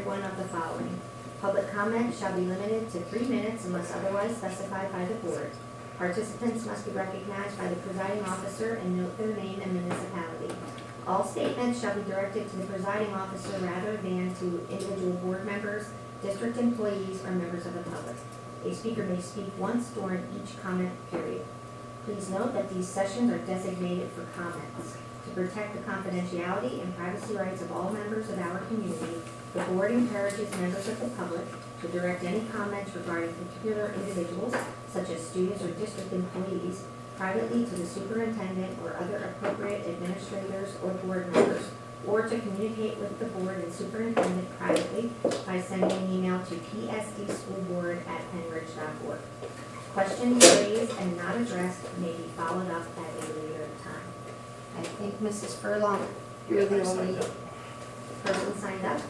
one of the following. Public comment shall be limited to 3 minutes unless otherwise specified by the board. Participants must be recognized by the presiding officer and note their name and municipality. All statements shall be directed to the presiding officer rather than to individual board members, district employees, or members of the public. A speaker may speak once during each comment period. Please note that these sessions are designated for comments. To protect the confidentiality and privacy rights of all members of our community, the board encourages members of the public to direct any comments regarding particular individuals, such as students or district employees, privately to the superintendent or other appropriate administrators or board members, or to communicate with the board and superintendent privately by sending an email to psdschoolboard@pennreige.org. Questions raised and not addressed may be followed up at a later time. I think Mrs. Furlong, you're the only person signed up.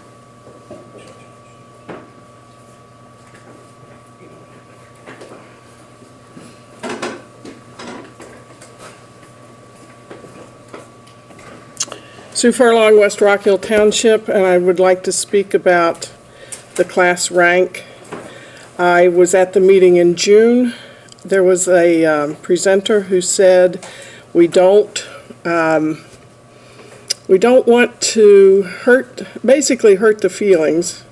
Sue Furlong, West Rock Hill Township, and I would like to speak about the class rank. I was at the meeting in June. There was a presenter who said we don't want to basically hurt the feelings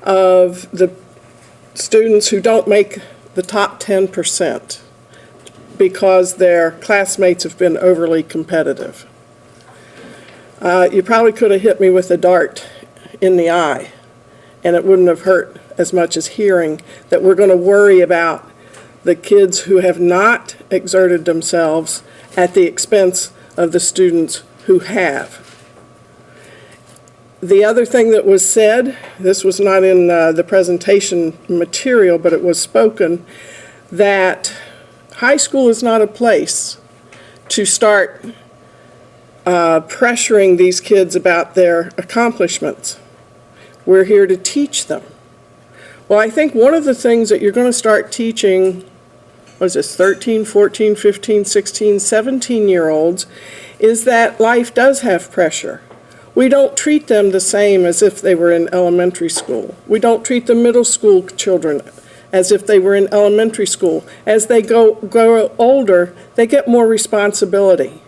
of the students who don't make the top 10% because their classmates have been overly competitive. You probably could have hit me with a dart in the eye, and it wouldn't have hurt as much as hearing that we're going to worry about the kids who have not exerted themselves at the expense of the students who have. The other thing that was said, this was not in the presentation material, but it was spoken, that high school is not a place to start pressuring these kids about their accomplishments. We're here to teach them. Well, I think one of the things that you're going to start teaching, what is this, 13, 14, 15, 16, 17-year-olds, is that life does have pressure. We don't treat them the same as if they were in elementary school. We don't treat the middle school children as if they were in elementary school. As they grow older, they get more responsibility.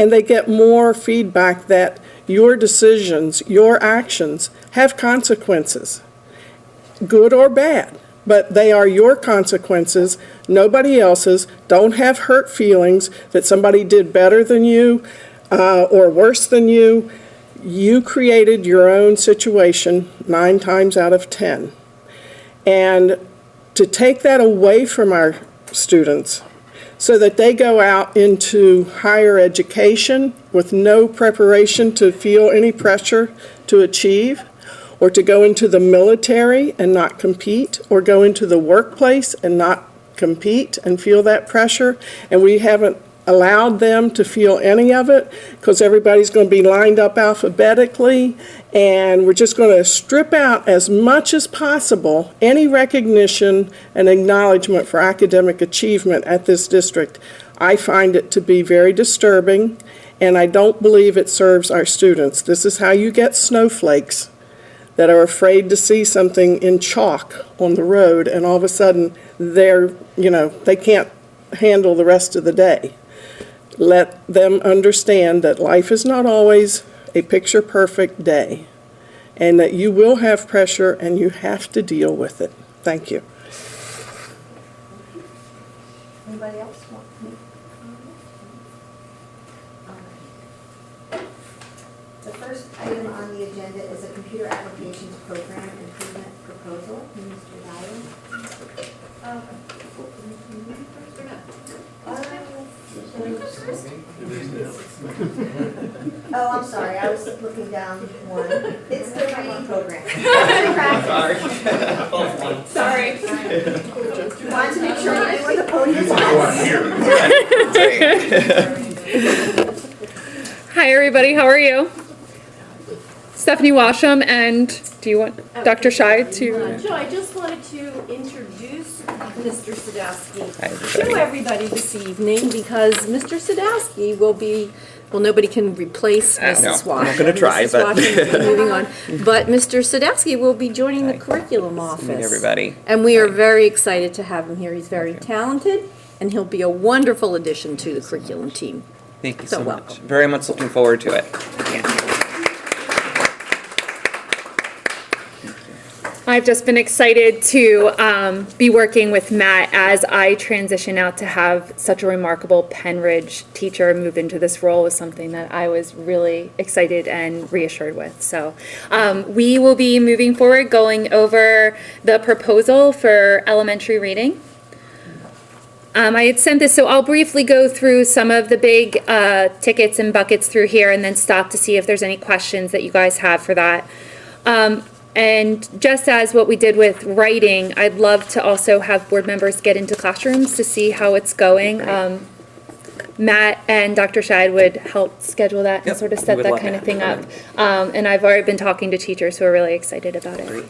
And they get more feedback that your decisions, your actions have consequences, good or bad, but they are your consequences, nobody else's. Don't have hurt feelings that somebody did better than you or worse than you. You created your own situation 9 times out of 10. And to take that away from our students so that they go out into higher education with no preparation to feel any pressure to achieve, or to go into the military and not compete, or go into the workplace and not compete and feel that pressure, and we haven't allowed them to feel any of it because everybody's going to be lined up alphabetically, and we're just going to strip out as much as possible any recognition and acknowledgement for academic achievement at this district. I find it to be very disturbing, and I don't believe it serves our students. This is how you get snowflakes that are afraid to see something in chalk on the road, and all of a sudden they can't handle the rest of the day. Let them understand that life is not always a picture-perfect day, and that you will have pressure and you have to deal with it. Thank you. Anybody else want to? The first item on the agenda is a computer applications program improvement proposal. Mr. Dyer. Oh, I'm sorry, I was looking down one. It's the training program. Sorry. Wanted to make sure you knew where the podium was. Hi, everybody. How are you? Stephanie Washam, and do you want Dr. Shai to? Joe, I just wanted to introduce Mr. Sadowski to everybody this evening, because Mr. Sadowski will be Well, nobody can replace Mrs. No, Washam. I'm not gonna try, Mrs. but- Washam will be moving on. But Mr. Sadowski will be joining the curriculum office. Meet everybody. And we are very excited to have him here. He's very talented, and he'll be a wonderful addition to the curriculum team. Thank you So so much. welcome. Very much looking forward to it. I've just been excited to be working with Matt as I transition out to have such a remarkable Pennreige teacher move into this role is something that I was really excited and reassured with. So we will be moving forward, going over the proposal for elementary reading. I had sent this, so I'll briefly go through some of the big tickets and buckets through here and then stop to see if there's any questions that you guys have for that. And just as what we did with writing, I'd love to also have board members get into classrooms to see how it's going. Matt and Dr. Scheid would help schedule that and Yep, sort of we set would that love kind of that. thing up. And I've already been talking to teachers who are really excited about it.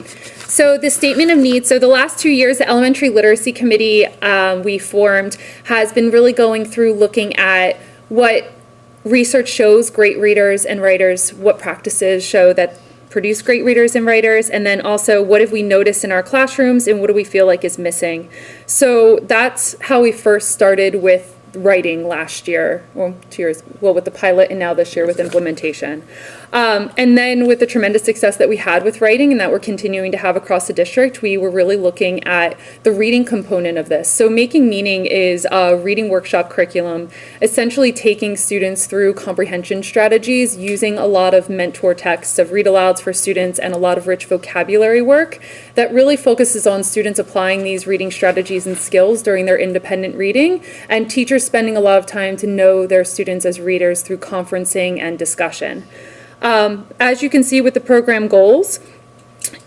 So the statement of needs, so the last 2 years, the Elementary Literacy Committee we formed has been really going through looking at what research shows great readers and writers, what practices show that produce great readers and writers, and then also what have we noticed in our classrooms and what do we feel like is missing. So that's how we first started with writing last year, well, 2 years, well, with the pilot and now this year with implementation. And then with the tremendous success that we had with writing and that we're continuing to have across the district, we were really looking at the reading component of this. So Making Meaning is a reading workshop curriculum, essentially taking students through comprehension strategies using a lot of mentor texts of read-alouds for students and a lot of rich vocabulary work that really focuses on students applying these reading strategies and skills during their independent reading and teachers spending a lot of time to know their students as readers through conferencing and discussion. As you can see with the program goals,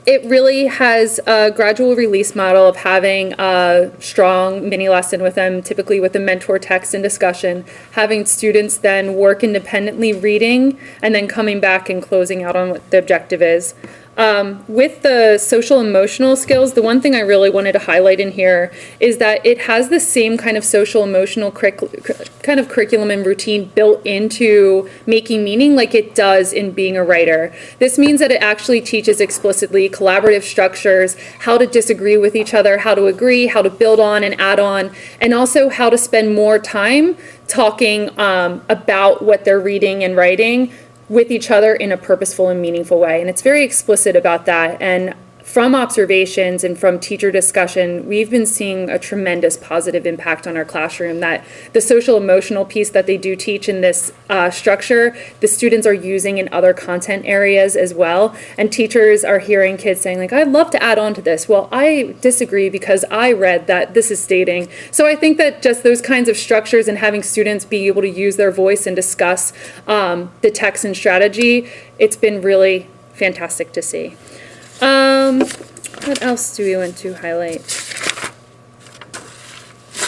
it really has a gradual release model of having a strong mini lesson with them, typically with a mentor text and discussion, having students then work independently reading, and then coming back and closing out on what the objective is. With the social emotional skills, the one thing I really wanted to highlight in here is that it has the same kind of social emotional kind of curriculum and routine built into Making Meaning like it does in being a writer. This means that it actually teaches explicitly collaborative structures, how to disagree with each other, how to agree, how to build on and add on, and also how to spend more time talking about what they're reading and writing with each other in a purposeful and meaningful way. And it's very explicit about that. And from observations and from teacher discussion, we've been seeing a tremendous positive impact on our classroom, that the social emotional piece that they do teach in this structure, the students are using in other content areas as well. And teachers are hearing kids saying like, I'd love to add on to this. Well, I disagree because I read that this is stating. So I think that just those kinds of structures and having students be able to use their voice and discuss the text and strategy, it's been really fantastic to see. What else do we want to highlight?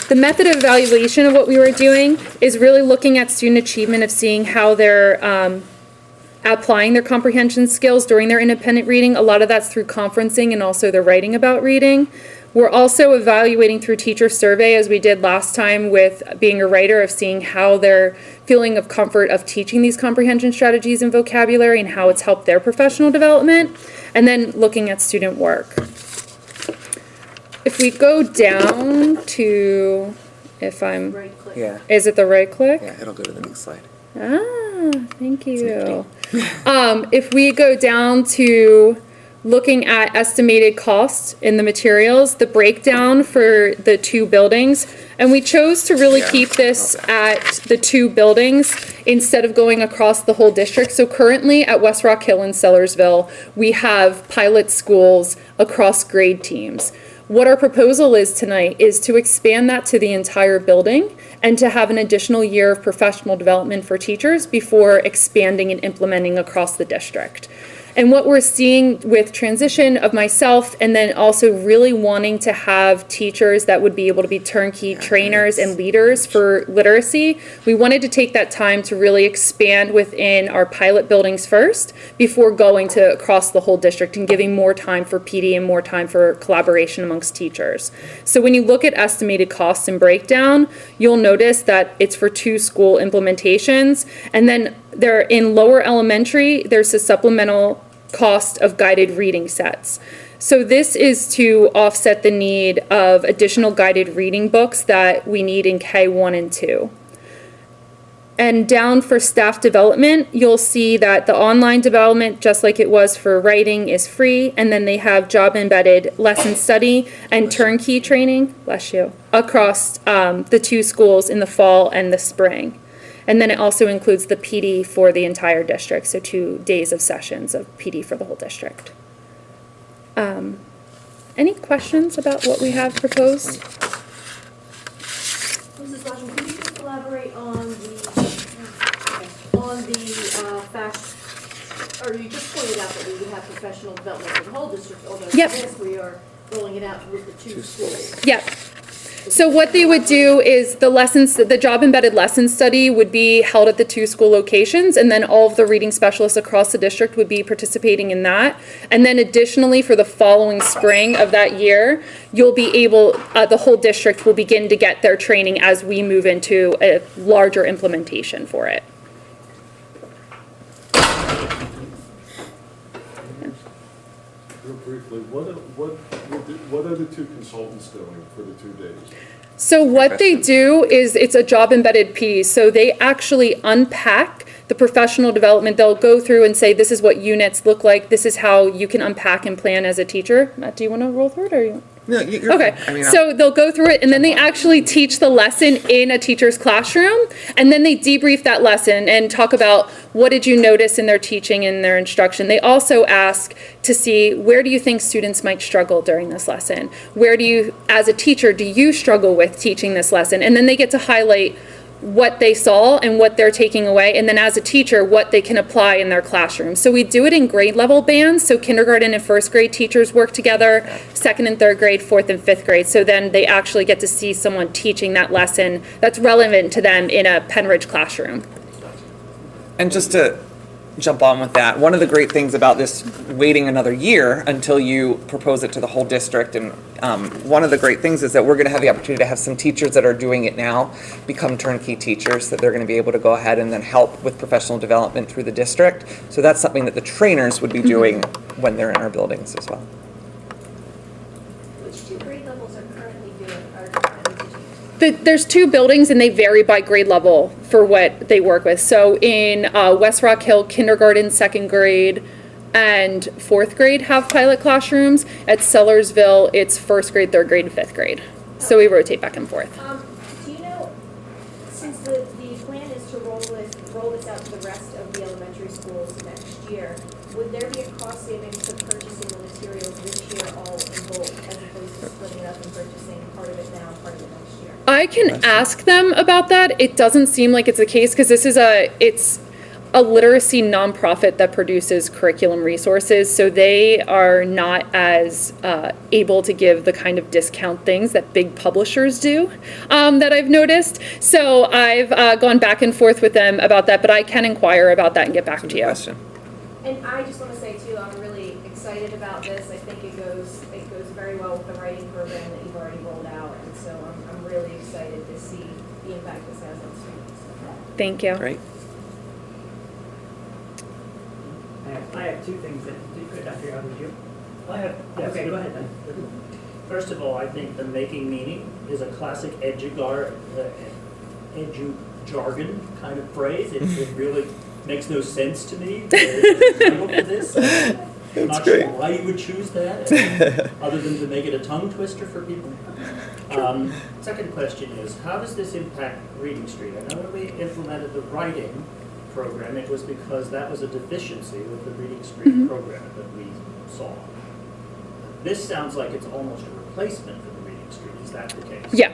The method of evaluation of what we were doing is really looking at student achievement of seeing how they're applying their comprehension skills during their independent reading. A lot of that's through conferencing and also their writing about reading. We're also evaluating through teacher survey, as we did last time with being a writer, of seeing how their feeling of comfort of teaching these comprehension strategies and vocabulary and how it's helped their professional development, and then looking at student work. If we go down to, Right click. Yeah, is it the right click? yeah, it'll go to the next slide. Ah, thank you. If we go down to looking at estimated costs in the materials, the breakdown for the two buildings, and we chose to really keep this at the two buildings instead of going across the whole district. So currently at West Rock Hill and Sellersville, we have pilot schools across grade teams. What our proposal is tonight is to expand that to the entire building and to have an additional year of professional development for teachers before expanding and implementing across the district. And what we're seeing with transition of myself, and then also really wanting to have teachers that would be able to be turnkey trainers and leaders for literacy, we wanted to take that time to really expand within our pilot buildings first before going to across the whole district and giving more time for PD and more time for collaboration amongst teachers. So when you look at estimated costs and breakdown, you'll notice that it's for 2 school implementations, and then there in lower elementary, there's a supplemental cost of guided reading sets. So this is to offset the need of additional guided reading books that we need in K1 and 2. And down for staff development, you'll see that the online development, just like it was for writing, is free. And then they have job-embedded lesson study and turnkey training, bless you, across the 2 schools in the fall and the spring. And then it also includes the PD for the entire district, so 2 days of sessions of PD for the whole district. Any questions about what we have proposed? Mrs. Washington, could you just elaborate on the fast, or you just pointed out that we would have professional development for the whole district, although for Yep. this, we are rolling it out with the 2 schools. Yep. So what they would do is the lessons, the job embedded lesson study would be held at the 2 school locations, and then all of the reading specialists across the district would be participating in that. And then additionally, for the following spring of that year, you'll be able, the whole district will begin to get their training as we move into a larger implementation for it. Real briefly, what are the 2 consultants doing for the 2 days? So what they do is it's a job embedded piece. So they actually unpack the professional development. They'll go through and say, this is what units look like. This is how you can unpack and plan as a teacher. Matt, do you want to roll through it or you? No, you're Okay, fine. I mean, so they'll go through it and then they actually teach the lesson in a teacher's classroom, and then they debrief that lesson and talk about what did you notice in their teaching and their instruction. They also ask to see, where do you think students might struggle during this lesson? Where do you, as a teacher, do you struggle with teaching this lesson? And then they get to highlight what they saw and what they're taking away, and then as a teacher, what they can apply in their classroom. So we do it in grade level bands, so kindergarten and 1st grade teachers work together, 2nd and 3rd grade, 4th and 5th grade, so then they actually get to see someone teaching that lesson that's relevant to them in a Pennreige classroom. and just to jump on with that, one of the great things about this waiting another year until you propose it to the whole district, and one of the great things is that we're going to have the opportunity to have some teachers that are doing it now become turnkey teachers, that they're going to be able to go ahead and then help with professional development through the district. So that's something that the trainers would be doing when they're in our buildings as well. Which 2 grade levels are currently doing, There's 2 buildings and they vary by grade level for what they work with. So in West Rock Hill, kindergarten, 2nd grade, and 4th grade have pilot classrooms. At Sellersville, it's 1st grade, 3rd grade, and 5th grade. So we rotate back and forth. Do you know, since the plan is to roll this out to the rest of the elementary schools next year, would there be a cost savings to purchasing the materials this year all in bulk, as opposed to splitting it up and purchasing part of it now, part of it next year? I can ask them about that. It doesn't seem like it's the case because this is it's a literacy nonprofit that produces curriculum resources, so they are not as able to give the kind of discount things that big publishers do that I've noticed. So I've gone back and forth with them about that, but I can inquire about that and get back to you. Question. And I just want to say too, I'm really excited about this. I think it goes very well with the writing program that you've already rolled out, and so I'm really excited to see the impact this has on students. Thank you. Great. I have 2 things that you could after you're with you. Yes. Okay, go ahead then. First of all, I think the making meaning is a classic edu jargon kind of phrase. It really makes no sense to me. This. I'm not great. sure why you would choose that, other than to make it a tongue twister for people. Second question is, how does this impact Reading Street? I know when we implemented the writing program, it was because that was a deficiency with the Reading Street program that we saw. This sounds like it's almost a replacement for the Reading Street. Is that the case? Yeah.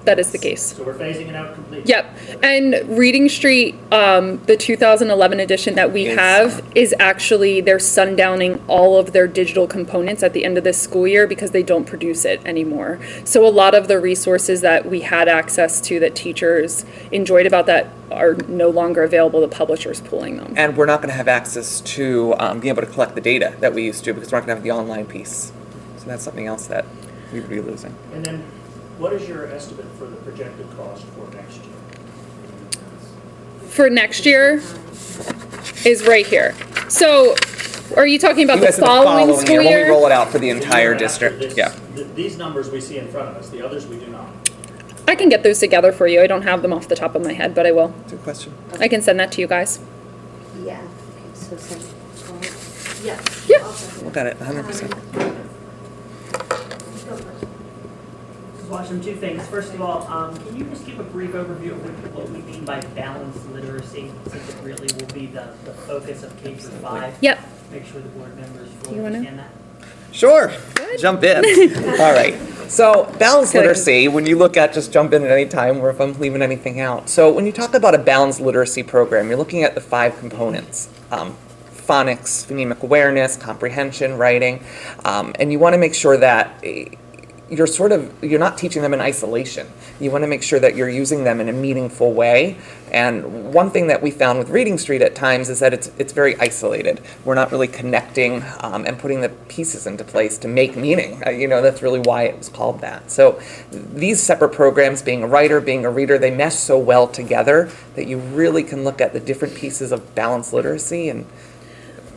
that is the case. So we're phasing it out completely? Yep. And Reading Street, the 2011 edition that we have is actually, they're sundowning all of their digital components at the end of this school year because they don't produce it anymore. So a lot of the resources that we had access to that teachers enjoyed about that are no longer available. The publisher's pulling them. And we're not going to have access to being able to collect the data that we used to because we're not going to have the online piece. So that's something else that we would be losing. And then, what is your estimate for the projected cost for next year? For next year is right here. So are you talking about You the guys in following school when we year? roll it out for the The entire year after district. this- Yeah. These numbers we see in front of us, the others we do not. I can get those together for you. I don't have them off the top of my head, but I will. Good question. I can send that to you guys. Yeah, okay, so send, Yes. Yeah. Look at it, 100%. Washington, two things. First of all, can you just give a brief overview of what we mean by balanced literacy, since it really will be the focus of K through 5? Yep. Make sure the board members fully You wanna? understand that. Sure. Jump in. All right. So balanced literacy, when you look at, just jump in at any time or if I'm leaving anything out. So when you talk about a balanced literacy program, you're looking at the 5 components. Phonics, phonemic awareness, comprehension, writing, and you want to make sure that you're not teaching them in isolation. You want to make sure that you're using them in a meaningful way. And one thing that we found with Reading Street at times is that it's very isolated. We're not really connecting and putting the pieces into place to make meaning. That's really why it was called that. So these separate programs, being a writer, being a reader, they mesh so well together that you really can look at the different pieces of balanced literacy and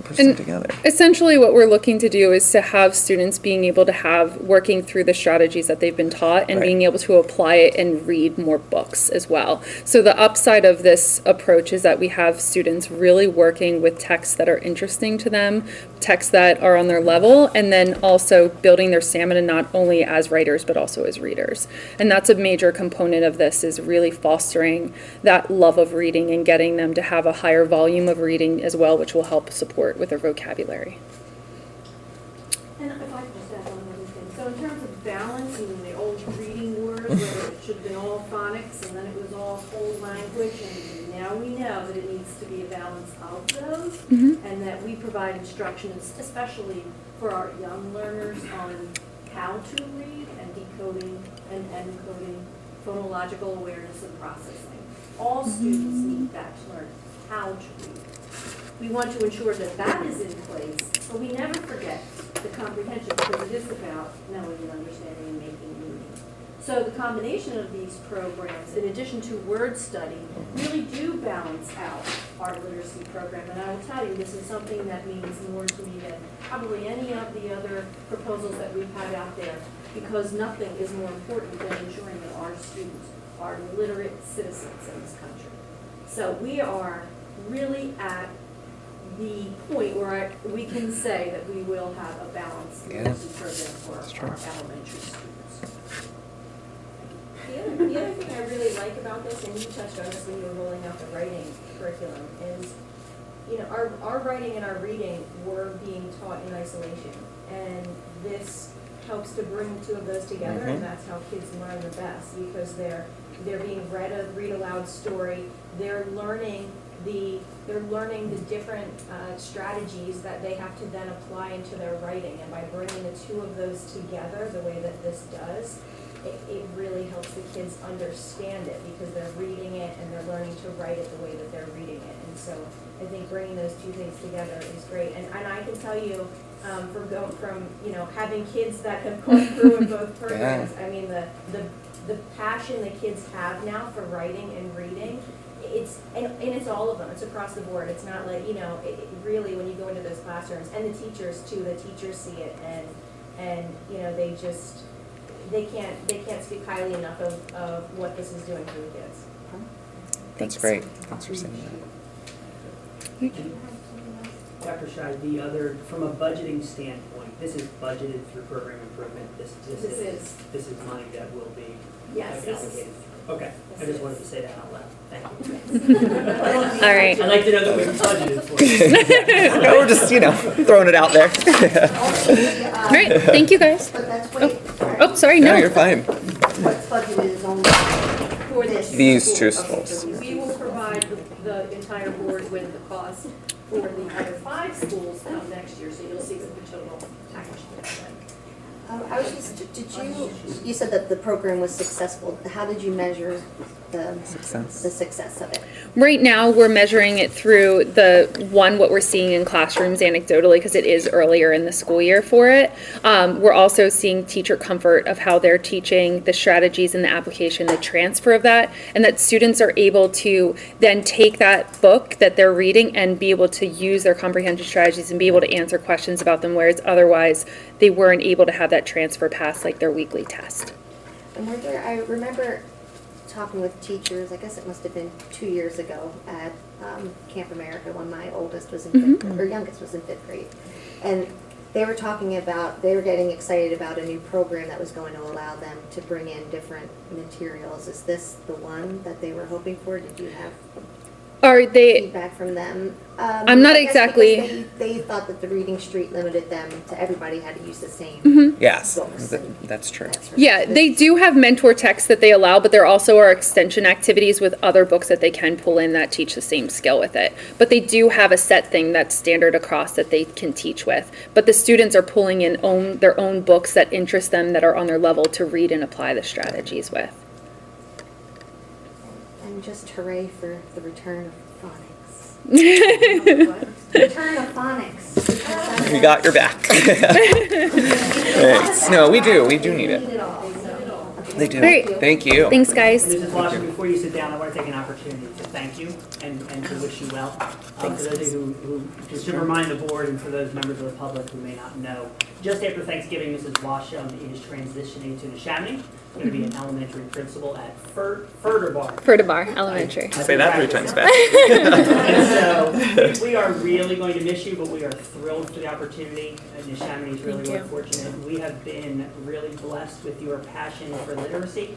push them together. Essentially what we're looking to do is to have students being able to have, working through the strategies that they've been taught and Right. being able to apply it and read more books as well. So the upside of this approach is that we have students really working with texts that are interesting to them, texts that are on their level, and then also building their stamina not only as writers but also as readers. And that's a major component of this, is really fostering that love of reading and getting them to have a higher volume of reading as well, which will help support with their vocabulary. And if I could just add one other thing. So in terms of balance, the old reading words, where it should have been all phonics and then it was all whole language, and now we know that it needs to be a balance of those, and that we provide instructions, especially for our young learners, on how to read and decoding and encoding, phonological awareness and processing. All students need that to learn how to read. We want to ensure that that is in place, but we never forget the comprehension, because it is about knowing and understanding and making meaning. So the combination of these programs, in addition to word study, really do balance out our literacy program. And I will tell you, this is something that means more to me than probably any of the other proposals that we've had out there, because nothing is more important than ensuring that our students are literate citizens in this country. So we are really at the point where we can say that we will have a balanced literacy program for our elementary students. The other thing I really like about this, and you touched on this when you were rolling out the writing curriculum, is, our writing and our reading were being taught in isolation. And this helps to bring 2 of those together, and that's how kids learn the best, because they're being read a read aloud story. They're learning the different strategies that they have to then apply into their writing. And by bringing the 2 of those together the way that this does, it really helps the kids understand it, because they're reading it and they're learning to write it the way that they're reading it. And so I think bringing those 2 things together is great. And I can tell you, from having kids that have gone through in both programs, I mean, the passion the kids have now for writing and reading, it's all of them. It's across the board. It's not like, it really, when you go into those classrooms, and the teachers too, the teachers see it, and they can't speak highly enough of what this is doing for the kids. That's great. Thanks for saying that. Dr. Scheid, from a budgeting standpoint, this is budgeted through program improvement. This is money that will be Yes, this is- allocated. Okay, I just wanted to say that out loud. Thank you. All right. I'd like to know that we budgeted for it. No, we're just, throwing it out there. All right. Thank you guys. But that's what, Oh, sorry. No, No. you're fine. what's budgeted is only These two schools. We will provide the entire board with the cost for the other 5 schools come next year, so you'll see what the total package looks like. I was just, you said that the program was successful. How did you measure the success of it? Right now, we're measuring it through what we're seeing in classrooms anecdotally, because it is earlier in the school year for it. We're also seeing teacher comfort of how they're teaching, the strategies and the application, the transfer of that, and that students are able to then take that book that they're reading and be able to use their comprehension strategies and be able to answer questions about them, whereas otherwise they weren't able to have that transfer past like their weekly test. And I remember talking with teachers, I guess it must have been 2 years ago at Camp America when my oldest was in fifth grade, or youngest was in 5th grade. And they were talking about, they were getting excited about a new program that was going to allow them to bring in different materials. Is this the one that they were hoping for? Did you have Are they, feedback from them? I'm not I guess exactly- because They thought that the reading street limited them to everybody had to use the same Yes, books. that's true. yeah, they do have mentor texts that they allow, but there also are extension activities with other books that they can pull in that teach the same skill with it. But they do have a set thing that's standard across that they can teach with. But the students are pulling in their own books that interest them, that are on their level to read and apply the strategies with. And just hooray for the return of phonics. Return of phonics. We got your back. Thanks. No, we do need it. They do. Great. Thank you. Thanks, guys. Mrs. Washington, before you sit down, I want to take an opportunity to thank you and to wish you well. For those of you who, just to remind the board and for those members of the public who may not know, just after Thanksgiving, Mrs. Washington is transitioning to Neshaminy. She's going to be an elementary principal at Furterbar. Furtabar Elementary. Say that 3 times fast. And so we are really going to miss you, but we are thrilled for the opportunity. Neshaminy is really fortunate. We have been really blessed with your passion for literacy,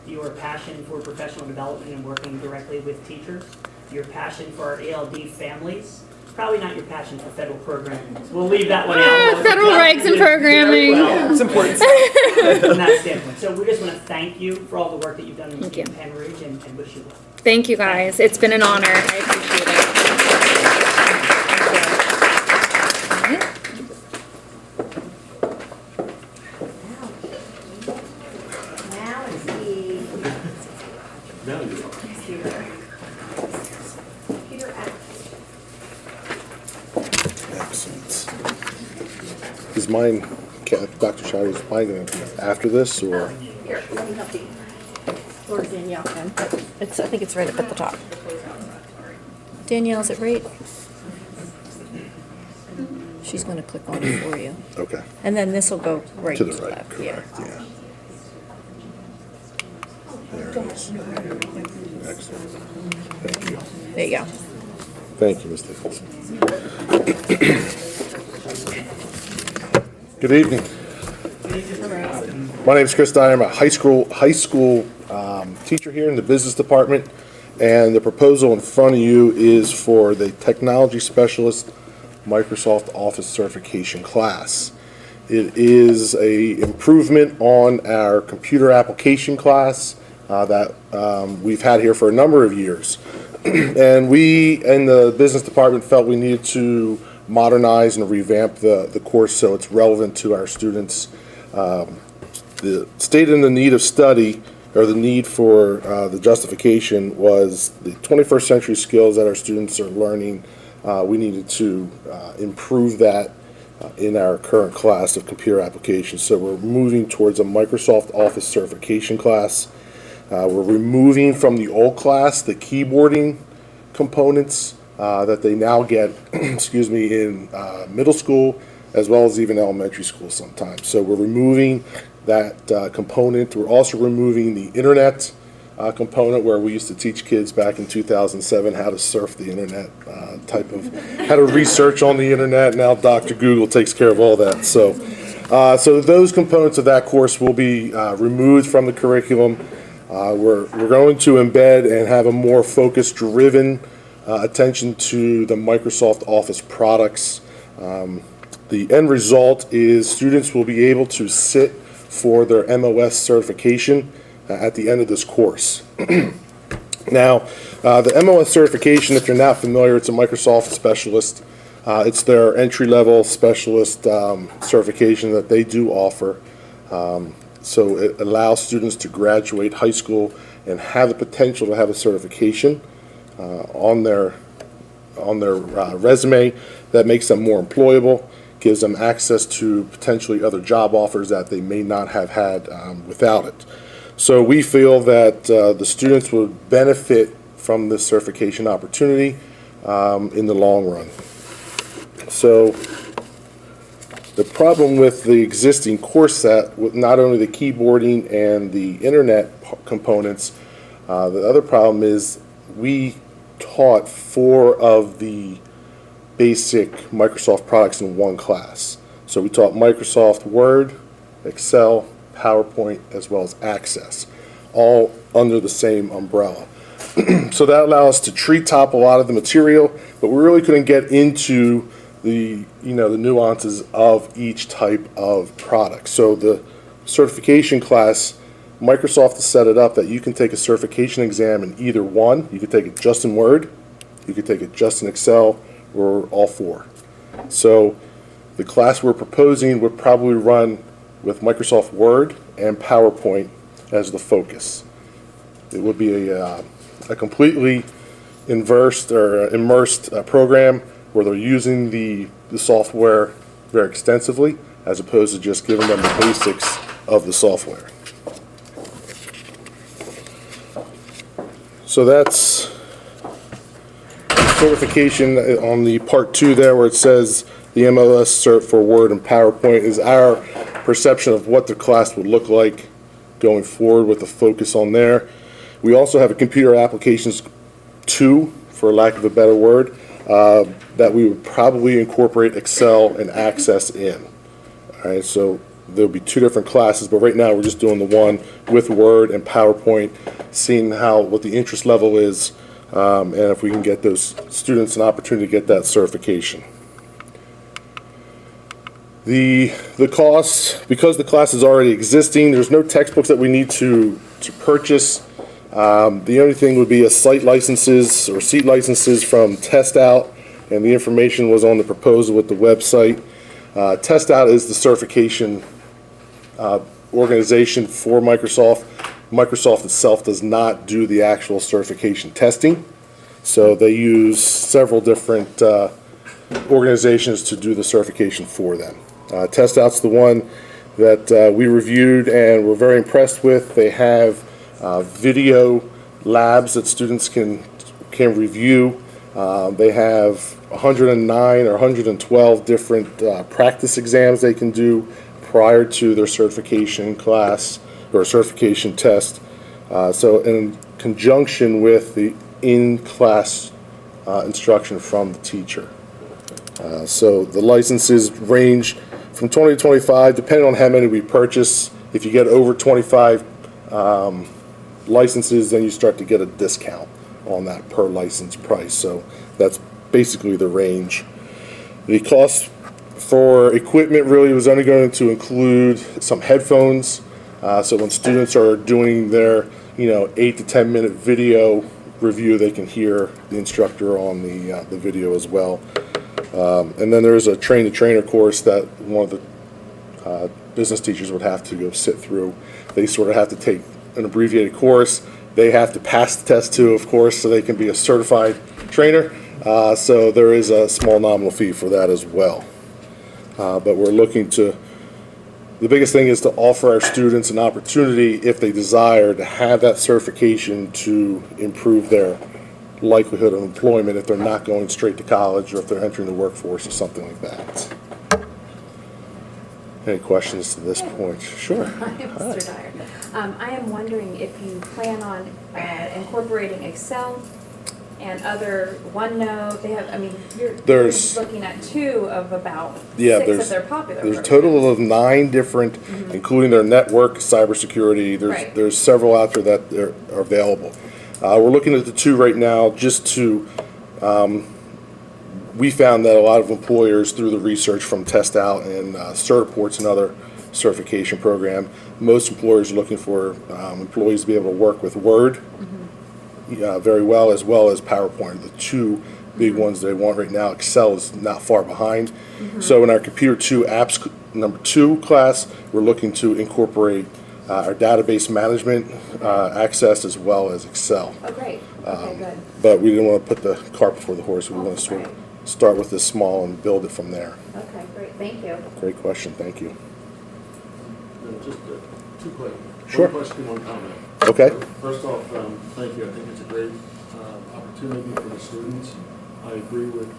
your passion for professional development and working directly with teachers, your passion for our ALD families. Probably not your passion for federal programming. We'll leave that one out. Federal regs and programming. It's important. From that standpoint. So we just want to thank you for all the work that you've done in Thank you. Pennreige and wish you well. Thank you, guys. It's been an honor. I appreciate it. Now it's the Now you are. computer application. Excellent. Is mine, Dr. Shire, is mine going to after this, or? Here, let me help you. Or Danielle can. I think it's right up at the top. Danielle, is it right? She's going to click on it for you. Okay, And then this will go right to to the the right, left. Yeah. correct, yeah. There it is. Excellent. Thank you. There you go. Thank you, Ms. Dickinson. Good evening. My name is Chris Dyer. I'm a high school teacher here in the business department, and the proposal in front of you is for the technology specialist Microsoft Office certification class. It is a improvement on our computer application class that we've had here for a number of years. And we in the business department felt we needed to modernize and revamp the course so it's relevant to our students. The state in the need of study, or the need for the justification, was the 21st century skills that our students are learning. We needed to improve that in our current class of computer applications. So we're moving towards a Microsoft Office certification class. We're removing from the old class the keyboarding components that they now get, excuse me, in middle school as well as even elementary school sometimes. So we're removing that component. We're also removing the internet component, where we used to teach kids back in 2007 how to surf the internet, type of how to research on the internet. Now Dr. Google takes care of all that. So those components of that course will be removed from the curriculum. We're going to embed and have a more focus-driven attention to the Microsoft Office products. The end result is students will be able to sit for their MOS certification at the end of this course. Now, the MOS certification, if you're not familiar, it's a Microsoft specialist. It's their entry-level specialist certification that they do offer. So it allows students to graduate high school and have the potential to have a certification on their resume that makes them more employable, gives them access to potentially other job offers that they may not have had without it. So we feel that the students would benefit from this certification opportunity in the long run. So the problem with the existing course set, with not only the keyboarding and the internet components, the other problem is we taught 4 of the basic Microsoft products in one class. So we taught Microsoft Word, Excel, PowerPoint, as well as Access, all under the same umbrella. So that allows us to treetop a lot of the material, but we really couldn't get into the nuances of each type of product. So the certification class, Microsoft has set it up that you can take a certification exam in either one. You could take it just in Word, you could take it just in Excel, or all 4. So the class we're proposing would probably run with Microsoft Word and PowerPoint as the focus. It would be a completely immersed program where they're using the software very extensively, as opposed to just giving them the basics of the software. So that's certification on the part 2 there, where it says the MOS cert for Word and PowerPoint is our perception of what the class would look like going forward with a focus on there. We also have a computer applications 2, for lack of a better word, that we would probably incorporate Excel and Access in. All right, so there'll be 2 different classes, but right now we're just doing the one with Word and PowerPoint, seeing what the interest level is, and if we can get those students an opportunity to get that certification. The costs, because the class is already existing, there's no textbooks that we need to purchase. The only thing would be a site licenses or seat licenses from Test Out, and the information was on the proposal with the website. Test Out is the certification organization for Microsoft. Microsoft itself does not do the actual certification testing, so they use several different organizations to do the certification for them. Test Out's the one that we reviewed and were very impressed with. They have video labs that students can review. They have 109 or 112 different practice exams they can do prior to their certification class or certification test. So in conjunction with the in-class instruction from the teacher. So the licenses range from 20 to 25, depending on how many we purchase. If you get over 25 licenses, then you start to get a discount on that per license price. So that's basically the range. The cost for equipment really was only going to include some headphones. So when students are doing their 8 to 10 minute video review, they can hear the instructor on the video as well. And then there's a train-the-trainer course that one of the business teachers would have to go sit through. They sort of have to take an abbreviated course. They have to pass the test too, of course, so they can be a certified trainer. So there is a small nominal fee for that as well. But we're looking to, the biggest thing is to offer our students an opportunity, if they desire, to have that certification to improve their likelihood of employment if they're not going straight to college or if they're entering the workforce or something like that. Any questions to this point? Sure. Hi, Mr. Dyer. I am wondering if you plan on incorporating Excel and other OneNote. They have, you're looking at 2 of about 6 of their popular There's a programs. total of 9 different, including their network, cybersecurity. There's several out there that are available. We're looking at the 2 right now just to, we found that a lot of employers, through the research from Test Out and Certiports, another certification program, most employers are looking for employees to be able to work with Word very well as PowerPoint. The two big ones they want right now. Excel is not far behind. So in our Computer 2 Apps number 2 class, we're looking to incorporate our database management access as well as Excel. Oh, great. Okay, good. But we didn't want to put the cart before the horse. We want to sort of start with this small and build it from there. Okay, great. Thank you. Great question. Thank you. Just two quick. Sure. One question, one comment. Okay. First off, thank you. I think it's a great opportunity for the students. I agree with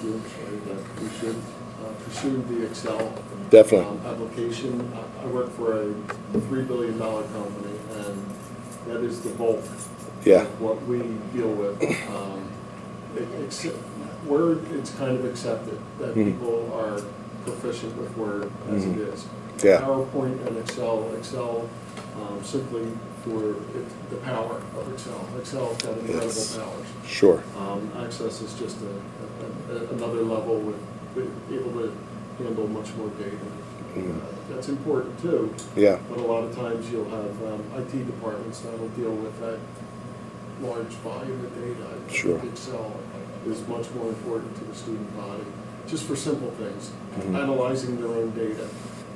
you, sorry, that we should pursue the Excel Definitely. application. I work for a $3 billion company, and that is the bulk Yeah. of what we deal with. Word, it's kind of accepted that people are proficient with Word as it is. Yeah. PowerPoint and Excel simply for the power of Excel. Excel's got incredible Yes. powers. Sure. Access is just another level with able to handle much more data. That's important too. Yeah. But a lot of times you'll have IT departments that'll deal with that large volume of data. I Sure. think Excel is much more important to the student body, just for simple things. Analyzing their own data.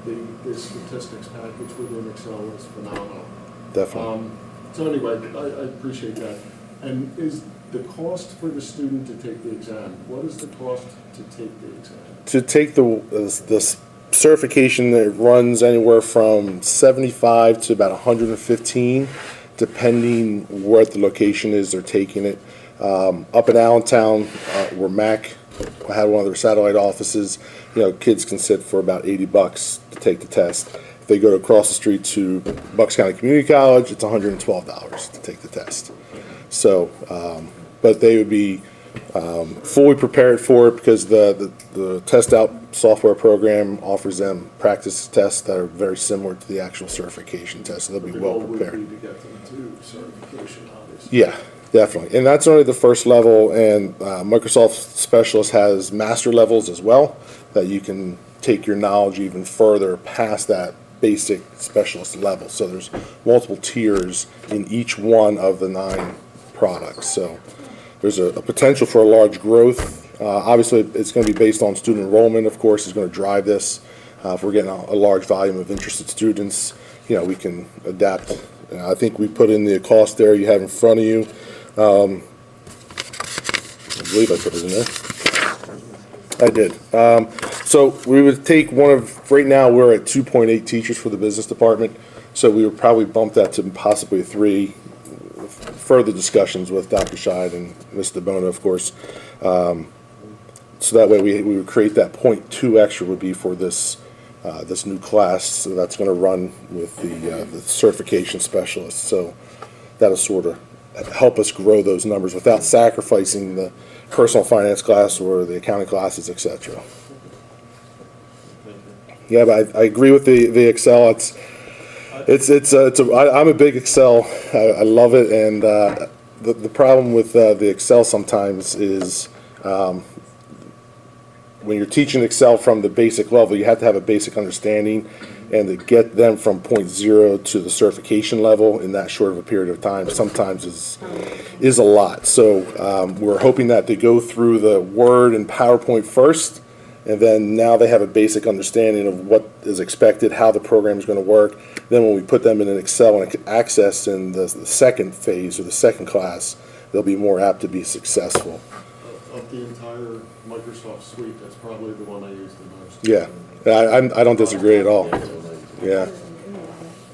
The statistics package within Excel is phenomenal. Definitely. So anyway, I appreciate that. And is the cost for the student to take the exam, what is the cost to take the exam? To take the certification, that runs anywhere from 75 to about 115, depending where the location is they're taking it. Up in Allentown, where Mac had one of their satellite offices, kids can sit for about $80 to take the test. If they go across the street to Bucks County Community College, it's $112 to take the test. So, but they would be fully prepared for it because the test out software program offers them practice tests that are very similar to the actual certification test, so they'll be well prepared. The goal would be to get them to certification, obviously. Yeah, definitely. And that's only the first level, and Microsoft Specialist has master levels as well, that you can take your knowledge even further past that basic specialist level. So there's multiple tiers in each one of the 9 products. So there's a potential for a large growth. Obviously, it's going to be based on student enrollment, of course, is going to drive this. If we're getting a large volume of interested students, we can adapt. I think we put in the cost there you have in front of you. I believe I put it in there. I did. So we would take right now we're at 2.8 teachers for the business department. So we would probably bump that to possibly 3, further discussions with Dr. Scheid and Ms. DeBona, of course. So that way we would create that 0.2 extra would be for this new class. So that's going to run with the certification specialist. So that'll sort of help us grow those numbers without sacrificing the personal finance class or the accounting classes, etc. Yeah, but I agree with the Excel. I'm a big Excel. I love it, and the problem with the Excel sometimes is when you're teaching Excel from the basic level, you have to have a basic understanding, and to get them from 0 to the certification level in that short of a period of time sometimes is a lot. So we're hoping that they go through the Word and PowerPoint first, and then now they have a basic understanding of what is expected, how the program is going to work. Then when we put them in an Excel and Access in the second phase or the second class, they'll be more apt to be successful. Of the entire Microsoft suite, that's probably the one I use the most. Yeah, I don't disagree at all. Yeah,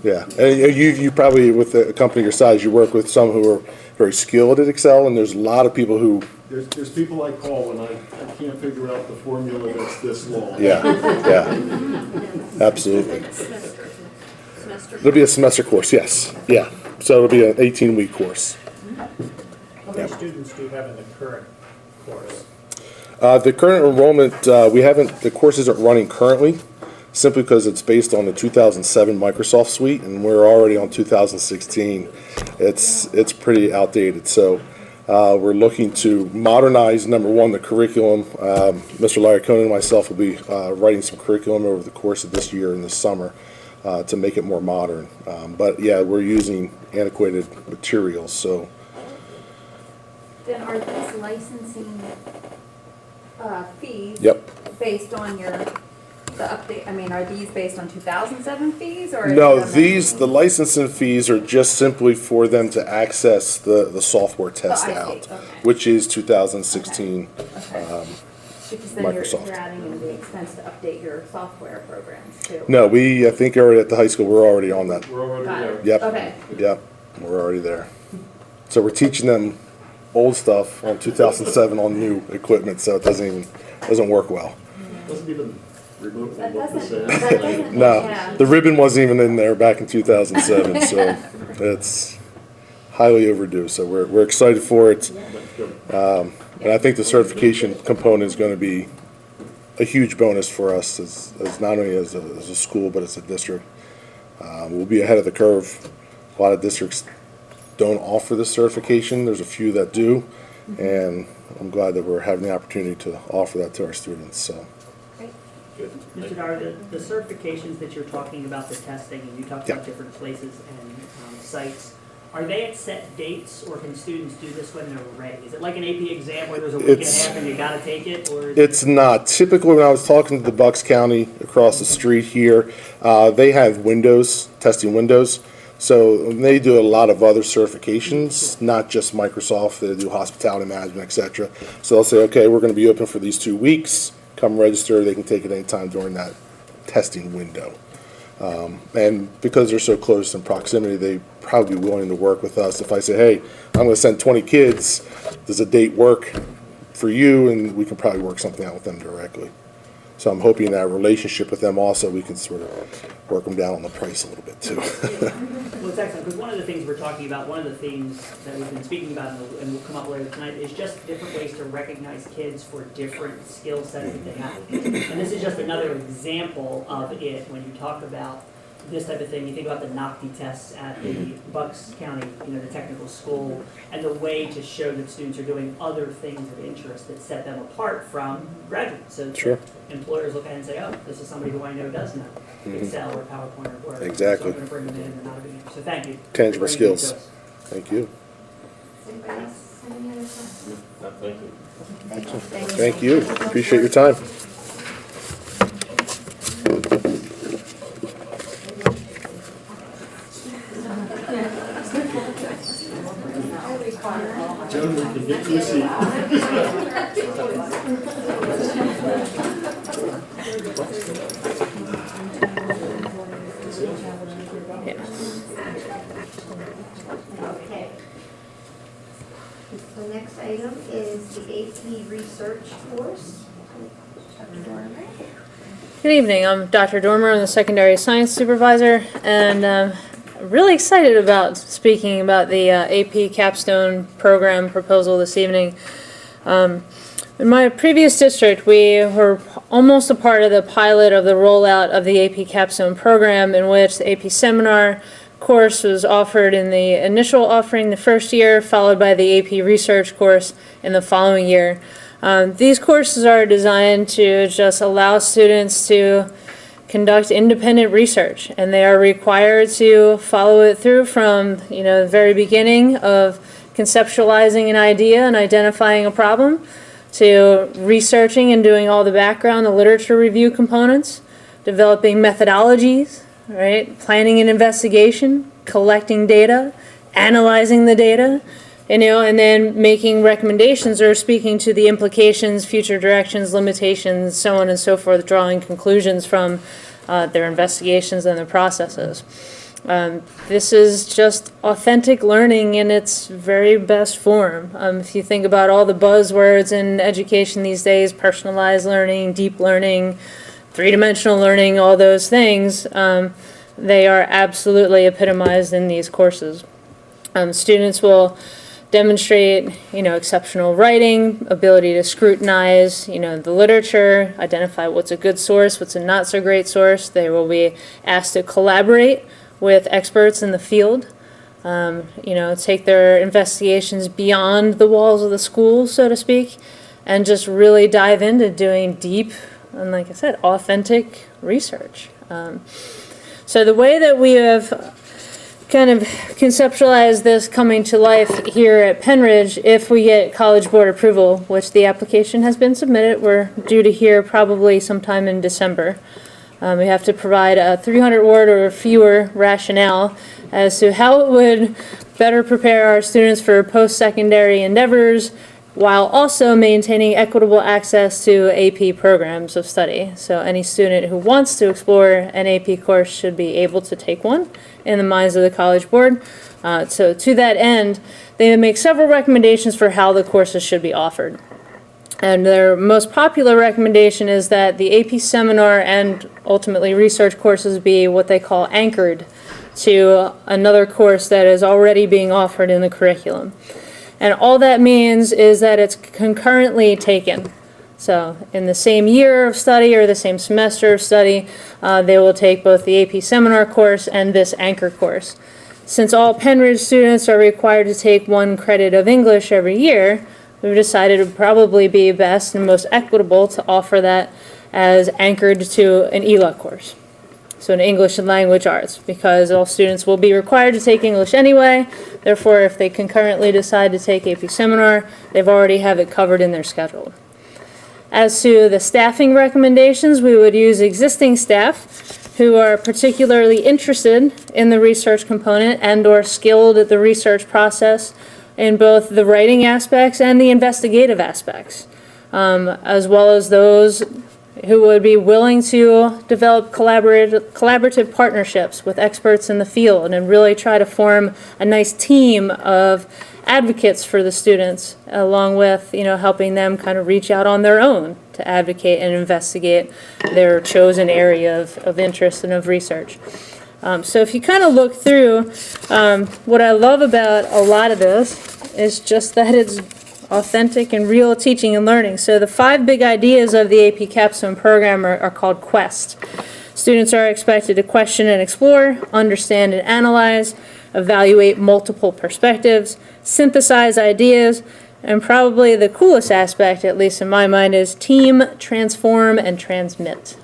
yeah. And you probably, with a company your size, you work with some who are very skilled at Excel, and there's a lot of people who. There's people I call when I can't figure out the formula that's this long. Yeah, yeah, absolutely. It'll be a semester course, yes, yeah. So it'll be an 18-week course. How many students do you have in the current course? The current enrollment, the course isn't running currently, simply because it's based on the 2007 Microsoft Suite, and we're already on 2016. It's pretty outdated, so we're looking to modernize, number one, the curriculum. Mr. Larry Conan and myself will be writing some curriculum over the course of this year and this summer. to make it more modern. But yeah, we're using antiquated materials, so Then are these licensing fees? Yep. Based on the update, I mean, are these based on 2007 fees or? No, the licensing fees are just simply for them to access the software test I see, out, okay. which is 2016. Because then you're Microsoft. adding in the expense to update your software programs too. No, I think already at the high school, we're already on that. We're already Got it. there. Yep. Okay. Yep, we're already there. So we're teaching them old stuff on 2007 on new equipment, so it doesn't work well. Doesn't even remove That what this doesn't, is. that doesn't. No, yeah. the ribbon wasn't even in there back in 2007, so it's highly overdue. So we're excited for it. And I think the certification component is going to be a huge bonus for us as not only as a school, but as a district. We'll be ahead of the curve. A lot of districts don't offer this certification. There's a few that do, and I'm glad that we're having the opportunity to offer that to our students, so. Mr. Dara, the certifications that you're talking about, the testing, and you talked about Yeah. different places and sites, are they at set dates, or can students do this when they're ready? Is it like an AP exam where there's a week and a half and you gotta take it, or? It's not. Typically, when I was talking to the Bucks County across the street here, they have windows, testing windows. So they do a lot of other certifications, not just Microsoft. They do hospitality management, et cetera. So they'll say, okay, we're going to be open for these 2 weeks. Come register. They can take it anytime during that testing window. And because they're so close in proximity, they probably be willing to work with us. If I say, hey, I'm going to send 20 kids, does a date work for you? And we can probably work something out with them directly. So I'm hoping that relationship with them also, we can sort of work them down on the price a little bit too. Well, it's excellent, because one of the things we're talking about, one of the themes that we've been speaking about, and will come up later tonight, is just different ways to recognize kids for different skill sets that they have. And this is just another example of it. When you talk about this type of thing, you think about the NOCTI tests at the Bucks County, the technical school, and the way to show that students are doing other things of interest that set them apart from graduates. So Sure. employers look at it and say, oh, this is somebody who I know does know Excel or PowerPoint or whatever. Exactly. So I'm going to bring them in and not a big issue. So thank you. Tangible for bringing it to skills. us. Thank you. Does anybody else have any other questions? Thank you. Thank you. Appreciate your time. Joan, we can get you a seat. Okay. The next item is the AP Research course. Good evening, I'm Dr. Dormer, I'm the Secondary Science Supervisor, and I'm really excited about speaking about the AP Capstone Program proposal this evening. In my previous district, we were almost a part of the pilot of the rollout of the AP Capstone Program, in which the AP Seminar course was offered in the initial offering the first year, followed by the AP Research course in the following year. These courses are designed to just allow students to conduct independent research, and they are required to follow it through from the very beginning of conceptualizing an idea and identifying a problem, to researching and doing all the background, the literature review components, developing methodologies, right, planning an investigation, collecting data, analyzing the data, and then making recommendations or speaking to the implications, future directions, limitations, so on and so forth, drawing conclusions from their investigations and their processes. This is just authentic learning in its very best form. If you think about all the buzzwords in education these days, personalized learning, deep learning, three-dimensional learning, all those things, they are absolutely epitomized in these courses. Students will demonstrate, exceptional writing, ability to scrutinize, the literature, identify what's a good source, what's a not so great source. They will be asked to collaborate with experts in the field, take their investigations beyond the walls of the school, so to speak, and just really dive into doing deep and, like I said, authentic research. So the way that we have kind of conceptualized this coming to life here at Pennreige, if we get College Board approval, which the application has been submitted, we're due to hear probably sometime in December. We have to provide a 300-word or fewer rationale as to how it would better prepare our students for post-secondary endeavors while also maintaining equitable access to AP programs of study. So any student who wants to explore an AP course should be able to take one in the minds of the College Board. So to that end, they make several recommendations for how the courses should be offered. And their most popular recommendation is that the AP seminar and ultimately research courses be what they call anchored to another course that is already being offered in the curriculum. And all that means is that it's concurrently taken. So in the same year of study or the same semester of study, they will take both the AP seminar course and this anchor course. Since all Pennreige students are required to take 1 credit of English every year, we've decided it would probably be best and most equitable to offer that as anchored to an ELA course. So an English and Language Arts, because all students will be required to take English anyway. Therefore, if they concurrently decide to take AP Seminar, they've already have it covered in their schedule. As to the staffing recommendations, we would use existing staff who are particularly interested in the research component and or skilled at the research process in both the writing aspects and the investigative aspects, as well as those who would be willing to develop collaborative partnerships with experts in the field and really try to form a nice team of advocates for the students, along with, helping them kind of reach out on their own to advocate and investigate their chosen area of interest and of research. So if you kind of look through, what I love about a lot of this is just that it's authentic and real teaching and learning. So the 5 big ideas of the AP Capstone program are called QUEST. Students are expected to question and explore, understand and analyze, evaluate multiple perspectives, synthesize ideas, and probably the coolest aspect, at least in my mind, is team, transform, and transmit.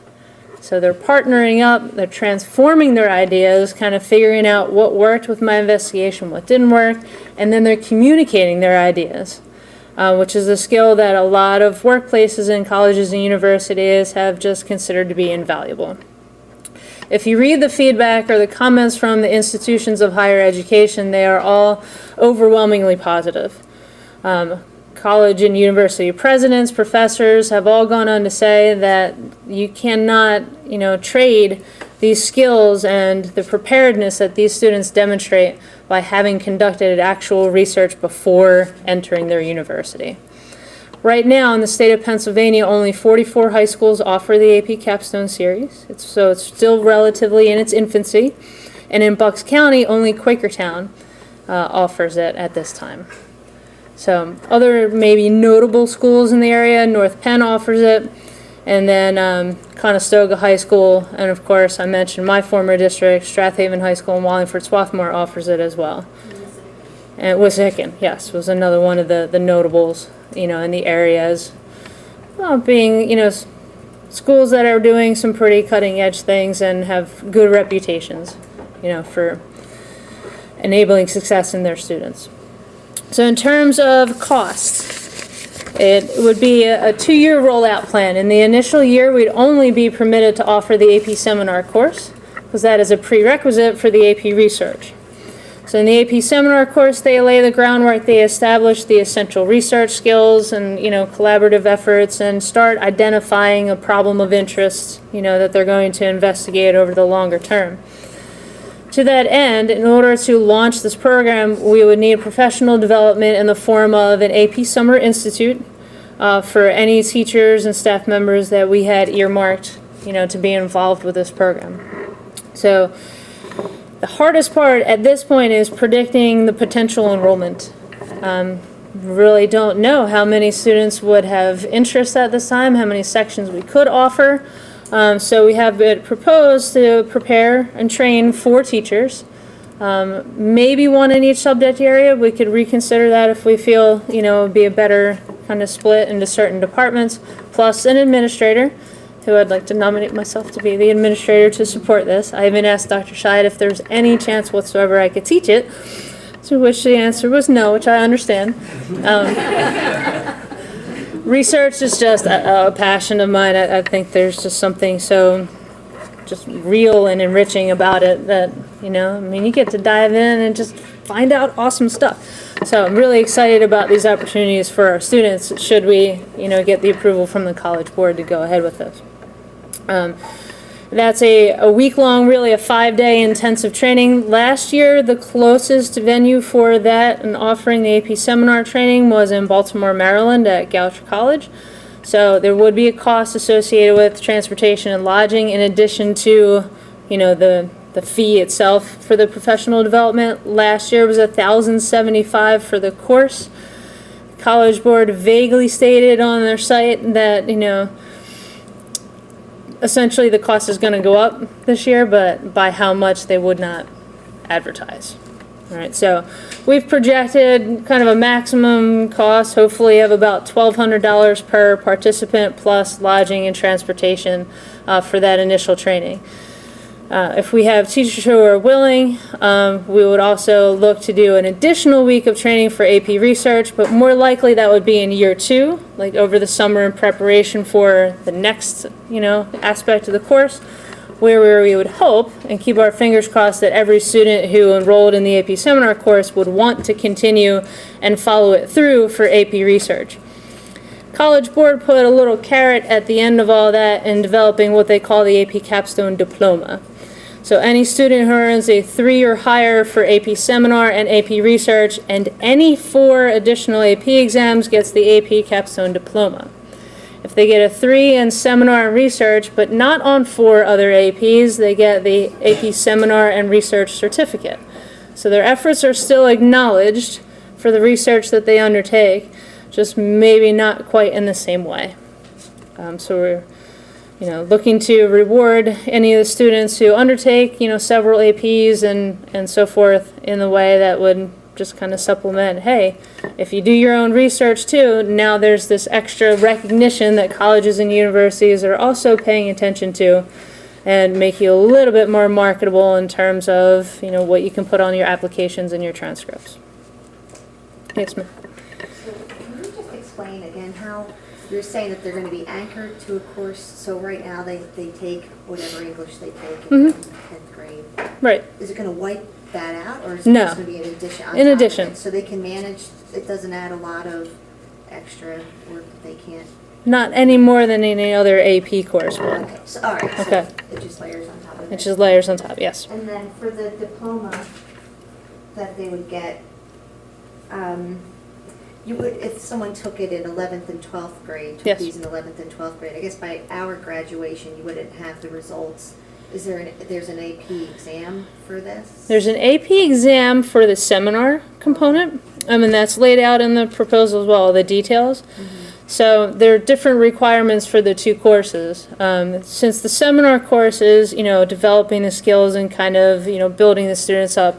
So they're partnering up, they're transforming their ideas, kind of figuring out what worked with my investigation, what didn't work, and then they're communicating their ideas. Which is a skill that a lot of workplaces and colleges and universities have just considered to be invaluable. If you read the feedback or the comments from the institutions of higher education, they are all overwhelmingly positive. College and university presidents, professors have all gone on to say that you cannot, trade these skills and the preparedness that these students demonstrate by having conducted actual research before entering their university. Right now in the state of Pennsylvania, only 44 high schools offer the AP Capstone series. It's still relatively in its infancy. And in Bucks County, only Quakertown offers it at this time. So other maybe notable schools in the area, North Penn offers it, and then Conestoga High School, and of course I mentioned my former district, Strathaven High School in Wallingford-Swarthmore offers it as well. And Wissahickon, yes, was another one of the notables, in the areas, being, schools that are doing some pretty cutting edge things and have good reputations, for enabling success in their students. So in terms of costs, it would be a 2-year rollout plan. In the initial year, we'd only be permitted to offer the AP Seminar course, because that is a prerequisite for the AP Research. So in the AP Seminar course, they lay the groundwork, they establish the essential research skills and, collaborative efforts, and start identifying a problem of interest, that they're going to investigate over the longer term. To that end, in order to launch this program, we would need professional development in the form of an AP Summer Institute for any teachers and staff members that we had earmarked, to be involved with this program. So the hardest part at this point is predicting the potential enrollment. Really don't know how many students would have interest at this time, how many sections we could offer. So we have it proposed to prepare and train 4 teachers, maybe 1 in each subject area. We could reconsider that if we feel, it would be a better kind of split into certain departments, plus an administrator. who I'd like to nominate myself to be the administrator to support this. I even asked Dr. Scheid if there's any chance whatsoever I could teach it, to which the answer was no, which I understand. Research is just a passion of mine. I think there's just something so just real and enriching about it that, you know, I mean, you get to dive in and just find out awesome stuff. So I'm really excited about these opportunities for our students should we, you know, get the approval from the College Board to go ahead with this. That's a week-long, really a 5-day intensive training. Last year, the closest venue for that and offering the AP seminar training was in Baltimore, Maryland at Goucher College. So there would be a cost associated with transportation and lodging in addition to, you know, the fee itself for the professional development. Last year was $1,075 for the course. College Board vaguely stated on their site that, you know, essentially the cost is going to go up this year, but by how much they would not advertise. All right, so we've projected kind of a maximum cost, hopefully of about $1,200 per participant plus lodging and transportation for that initial training. If we have teachers who are willing, we would also look to do an additional week of training for AP research, but more likely that would be in year 2, like over the summer in preparation for the next, you know, aspect of the course, where we would hope and keep our fingers crossed that every student who enrolled in the AP seminar course would want to continue and follow it through for AP research. College Board put a little carrot at the end of all that in developing what they call the AP Capstone Diploma. So any student who earns a 3 or higher for AP Seminar and AP Research and any 4 additional AP exams gets the AP Capstone Diploma. If they get a 3 in Seminar and Research but not on 4 other APs, they get the AP Seminar and Research Certificate. So their efforts are still acknowledged for the research that they undertake, just maybe not quite in the same way. So we're, you know, looking to reward any of the students who undertake, you know, several APs and so forth in the way that would just kind of supplement, hey, if you do your own research too, now there's this extra recognition that colleges and universities are also paying attention to and make you a little bit more marketable in terms of, you know, what you can put on your applications and your transcripts. Yes, ma'am. So can you just explain again how you're saying that they're going to be anchored to a course? So right now they take whatever English they take in 10th grade. Right. Is it going to wipe that out, or is it No. just going to be an addition? on In top of addition. it? So they can manage. It doesn't add a lot of extra work that they can't. Not any more than any other AP course will. Okay. So all right. Okay. So it just layers on top of it. It's just layers on top, yes. And then for the diploma that they would get, you would, if someone took it in 11th and 12th grade, took Yes. these in 11th and 12th grade, I guess by our graduation, you wouldn't have the results. Is there there's an AP exam for this? There's an AP exam for the seminar component, and that's laid out in the proposal as well, the details. So there are different requirements for the 2 courses. Since the seminar course is, you know, developing the skills and kind of, you know, building the students up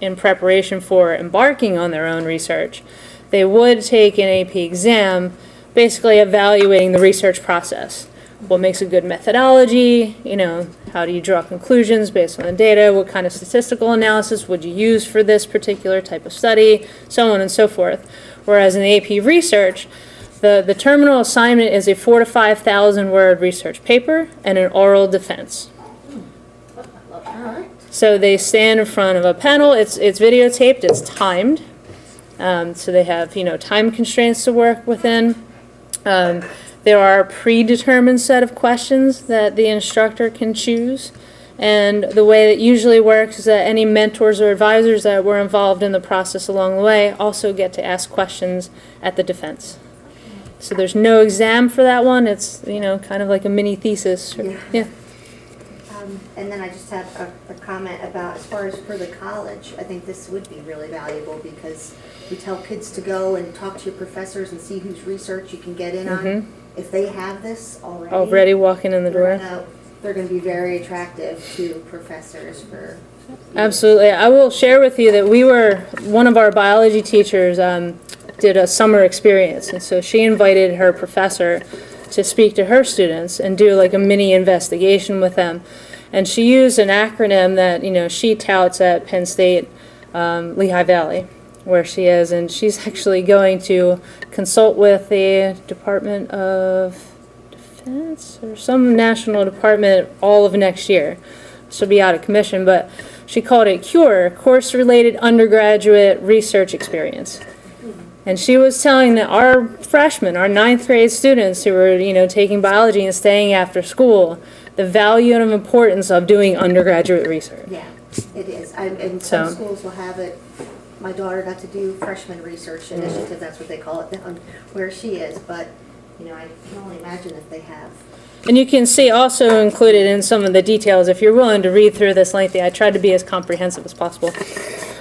in preparation for embarking on their own research, they would take an AP exam, basically evaluating the research process. What makes a good methodology, you know, how do you draw conclusions based on the data, what kind of statistical analysis would you use for this particular type of study, so on and so forth. Whereas in the AP research, the terminal assignment is a 4,000 to 5,000 word research paper and an oral defense. So they stand in front of a panel, it's videotaped, it's timed. So they have, you know, time constraints to work within. There are a predetermined set of questions that the instructor can choose. And the way that usually works is that any mentors or advisors that were involved in the process along the way also get to ask questions at the defense. So there's no exam for that one. It's, you know, kind of like a mini thesis. Yeah. And then I just have a comment about, as far as for the college, I think this would be really valuable because we tell kids to go and talk to your professors and see whose research you can get in on. If they have this Already walking in the door. They're going to be very attractive to professors for. Absolutely. I will share with you that one of our biology teachers did a summer experience, and so she invited her professor to speak to her students and do like a mini investigation with them. And she used an acronym that, she touts at Penn State, Lehigh Valley, where she is, and she's actually going to consult with the Department of Defense or some national department all of next year. She'll be out of commission, but she called it CURE, Course-Related Undergraduate Research Experience. And she was telling that our freshmen, our 9th grade students who were, taking biology and staying after school, the value and importance of doing undergraduate research. Yeah, it is. And some schools will have it. My daughter got to do freshman research initiative, that's what they call it, down where she is, but, I can only imagine if they have. And you can see also included in some of the details, if you're willing to read through this lengthy, I tried to be as comprehensive as possible,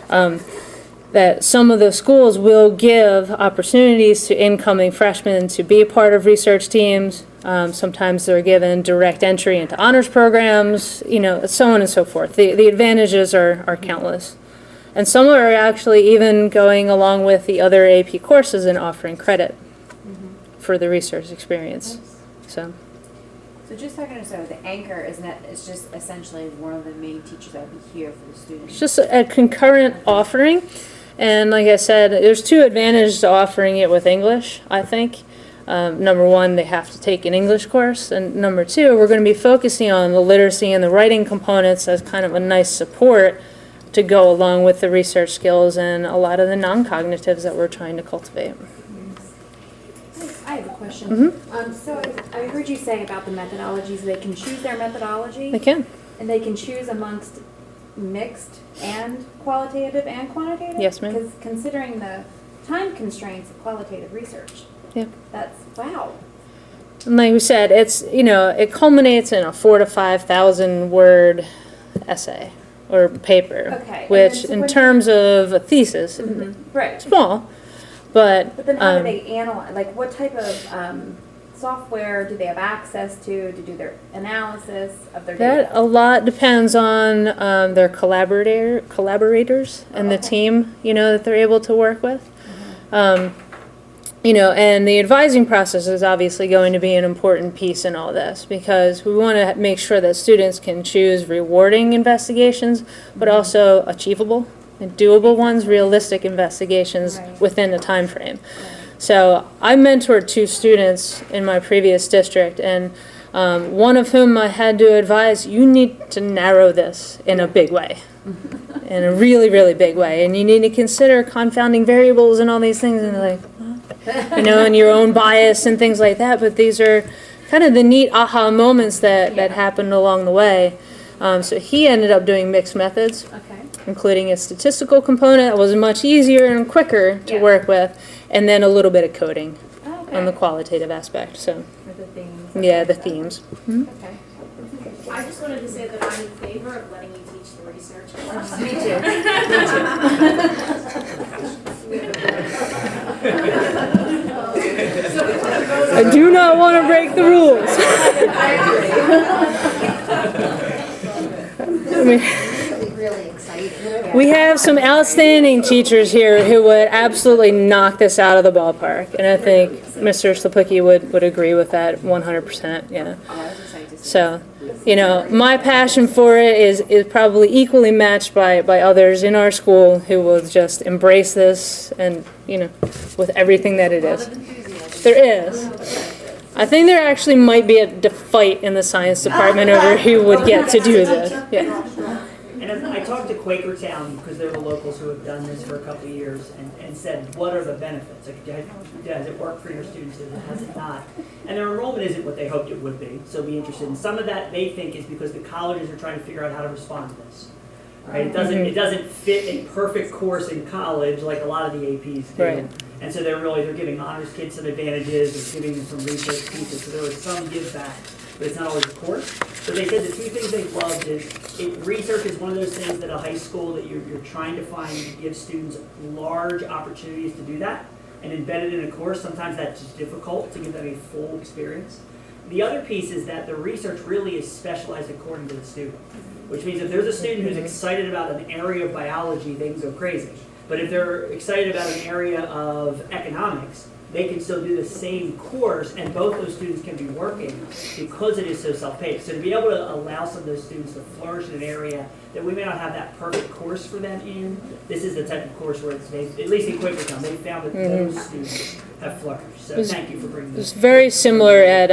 that some of the schools will give opportunities to incoming freshmen to be a part of research teams. Sometimes they're given direct entry into honors programs, so on and so forth. The advantages are countless. And some are actually even going along with the other AP courses and offering credit for the research experience. So just so I can understand, the anchor is that it's just essentially one of the main teachers that will be here for the students. it's just a concurrent offering. And like I said, there's 2 advantages to offering it with English, I think. Number 1, they have to take an English course. And number 2, we're going to be focusing on the literacy and the writing components as kind of a nice support to go along with the research skills and a lot of the non-cognitives that we're trying to cultivate. I have a question. So I heard you say about the methodologies, they can choose their methodology. They can. And they can choose amongst mixed and qualitative and quantitative? Yes, ma'am. Because considering the time constraints of qualitative research, Yeah. that's, wow. And like we said, it's, it culminates in a 4,000 to 5,000 word essay or paper, Okay, and which then so in when- terms of a thesis, Right. small, but But then how do they analyze, like what type of software do they have access to do their analysis of their that data? a lot depends on their collaborators and the team, that they're able to work with. And the advising process is obviously going to be an important piece in all this because we want to make sure that students can choose rewarding investigations, but also achievable and doable ones, realistic investigations Right. within a time frame. So I mentored 2 students in my previous district, and one of whom I had to advise, you need to narrow this in a big way, in a really, really big way, and you need to consider confounding variables and all these things, and they're like, and your own bias and things like that, but these are kind of the neat aha moments that happened along the way. So he ended up doing mixed methods, Okay. including a statistical component that was much easier and quicker to Yeah. work with, and then a little bit of coding Oh, okay. on the qualitative aspect. So, For the themes. yeah, the themes. Okay. I just wanted to say that I'm in favor of letting you teach the research course. Me too. I do not want to break the rules. I mean, Really exciting. we have some outstanding teachers here who would absolutely knock this out of the ballpark, and I think Mr. Slapicki would agree with that 100%. Yeah. Oh, I was excited to see. So, my passion for it is probably equally matched by others in our school who will just embrace this and, with everything that it is. There is. I think there actually might be a fight in the science department over who would get to do this. Yeah. And as I talked to Quakertown, because they're the locals who have done this for a couple of years, and said, what are the benefits? Like, does it work for your students? Has it not? And their enrollment isn't what they hoped it would be, so be interested. And some of that they think is because the colleges are trying to figure out how to respond to this. Right? It doesn't fit a perfect course in college like a lot of the APs do. Right. And so they're giving honors kids some advantages, they're giving them some research pieces, so there was some give back, but it's not always a course. But they said the 2 things they loved is, research is one of those things that a high school that you're trying to find to give students large opportunities to do that, and embed it in a course, sometimes that's just difficult to give them a full experience. The other piece is that the research really is specialized according to the student, which means if there's a student who's excited about an area of biology, they can go crazy. But if they're excited about an area of economics, they can still do the same course, and both those students can be working because it is so self-paced. So to be able to allow some of those students to flourish in an area that we may not have that perfect course for them in, this is the type of course where it's, at least in Quakertown, they found that those students have flourished. So thank you for bringing It's this. very similar at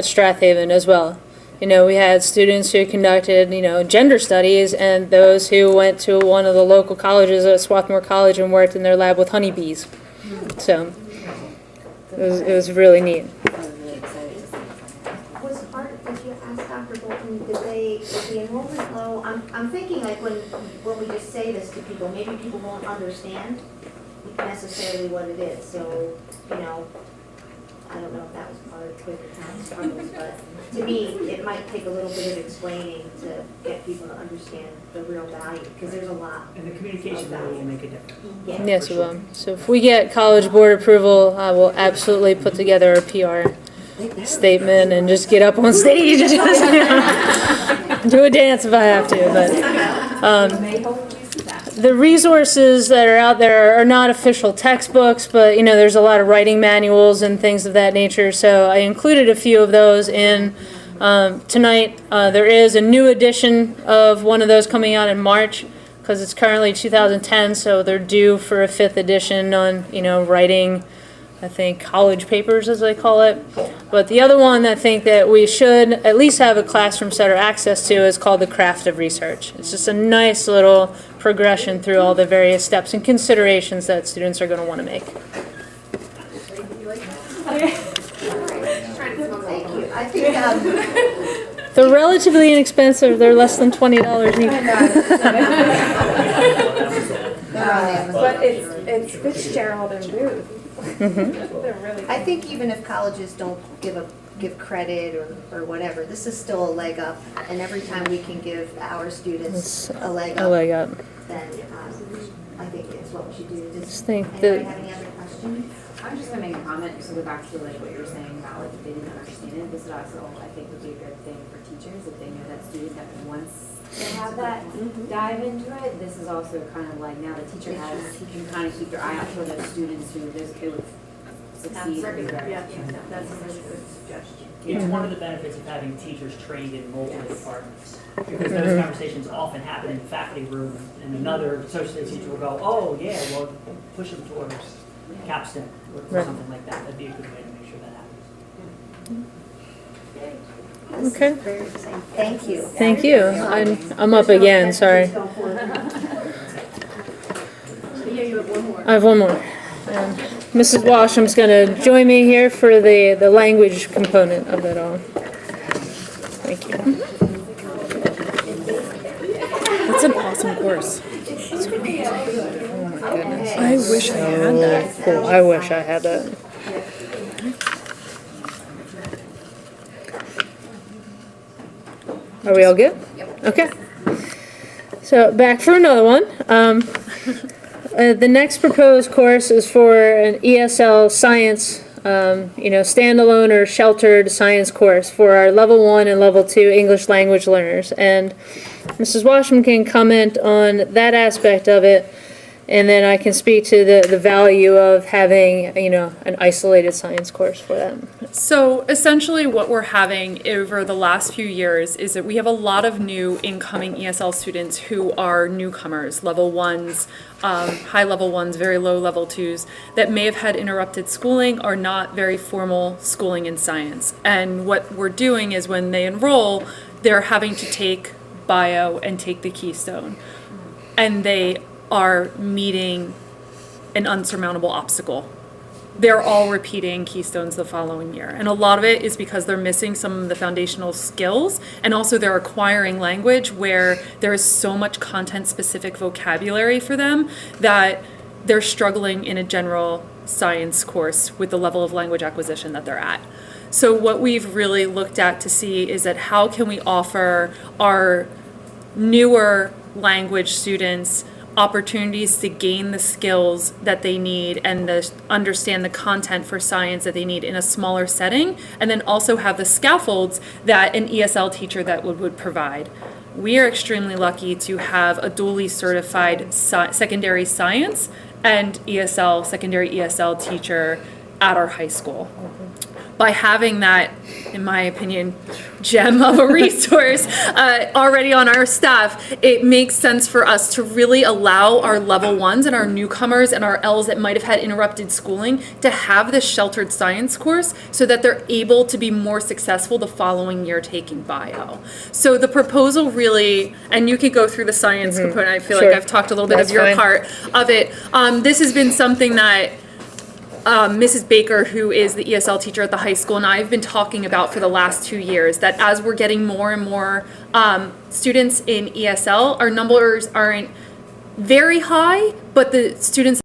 Strathaven as well. You know, we had students who conducted, you know, gender studies, and those who went to one of the local colleges at Swarthmore College and worked in their lab with honeybees. So it was really neat. Was part, did you ask Dr. Bolton, is the enrollment low? I'm thinking like when we just say this to people, maybe people won't understand necessarily what it is. So, you know, I don't know if that was part of Quakertown's struggles, but to me, it might take a little bit of explaining to get people to understand the real value, because there's a lot. And the communication value will make a difference. Yeah. Yes, we will. So if we get College Board approval, I will absolutely put together a PR statement and just get up on stage and just, you know, do a dance if I have to. But the resources that are out there are not official textbooks, but, you know, there's a lot of writing manuals and things of that nature. So I included a few of those in tonight. There is a new edition of one of those coming out in March, because it's currently 2010, so they're due for a 5th edition on, you know, writing, I think, college papers, as they call it. But the other one I think that we should at least have a classroom set or access to is called the Craft of Research. It's just a nice little progression through all the various steps and considerations that students are going to want to make. Thank you. I think, They're relatively inexpensive. They're less than $20 each. But it's Fitzgerald and Booth. They're really I think even if colleges don't give credit or whatever, this is still a leg up, and every time we can give our students a leg up, then I think it's what we should do. Just think Anybody that have any other questions? I'm just gonna make a comment, just to go back to like what you were saying about like if they didn't understand it, this would also, I think, would be a good thing for teachers, if they know that student that once they have that dive into it, this is also kind of like now the teacher has, he can kind of keep their eye out for those students who they would succeed. Yeah, that's a really good suggestion. It's one of the benefits of having teachers trained in multiple departments, because those conversations often happen in the faculty room, and another social studies teacher will go, oh, yeah, well, push them towards Capstone, or something like that. That'd be a good way to make sure that happens. Okay. Very exciting. Thank you. Thank you. I'm up again, sorry. Yeah, you have one more. I have one more. Mrs. Washam's going to join me here for the language component of it all. Thank you. That's an awesome course. I wish I had that. Cool. I wish I had that. Are we all good? Okay. So back for another one. The next proposed course is for an ESL Science, standalone or sheltered science course for our level 1 and level 2 English language learners. And Mrs. Washam can comment on that aspect of it, and then I can speak to the value of having, an isolated science course for them. So essentially what we're having over the last few years is that we have a lot of new incoming ESL students who are newcomers, level 1s, high level 1s, very low level 2s, that may have had interrupted schooling or not very formal schooling in science. And what we're doing is when they enroll, they're having to take bio and take the Keystone. And they are meeting an unsurmountable obstacle. They're all repeating Keystones the following year. And a lot of it is because they're missing some of the foundational skills, and also they're acquiring language where there is so much content-specific vocabulary for them that they're struggling in a general science course with the level of language acquisition that they're at. So what we've really looked at to see is that how can we offer our newer language students opportunities to gain the skills that they need and understand the content for science that they need in a smaller setting, and then also have the scaffolds that an ESL teacher that would provide. We are extremely lucky to have a dually certified secondary science and secondary ESL teacher at our high school. By having that, in my opinion, gem of a resource already on our staff, it makes sense for us to really allow our level ones and our newcomers and our Ls that might have had interrupted schooling to have this sheltered science course so that they're able to be more successful the following year taking bio. So the proposal really, and you could go through the science component, I feel Sure. like I've talked a little bit That's of your fine. part of it. This has been something that Mrs. Baker, who is the ESL teacher at the high school, and I have been talking about for the last 2 years, that as we're getting more and more students in ESL, our numbers aren't very high, but the students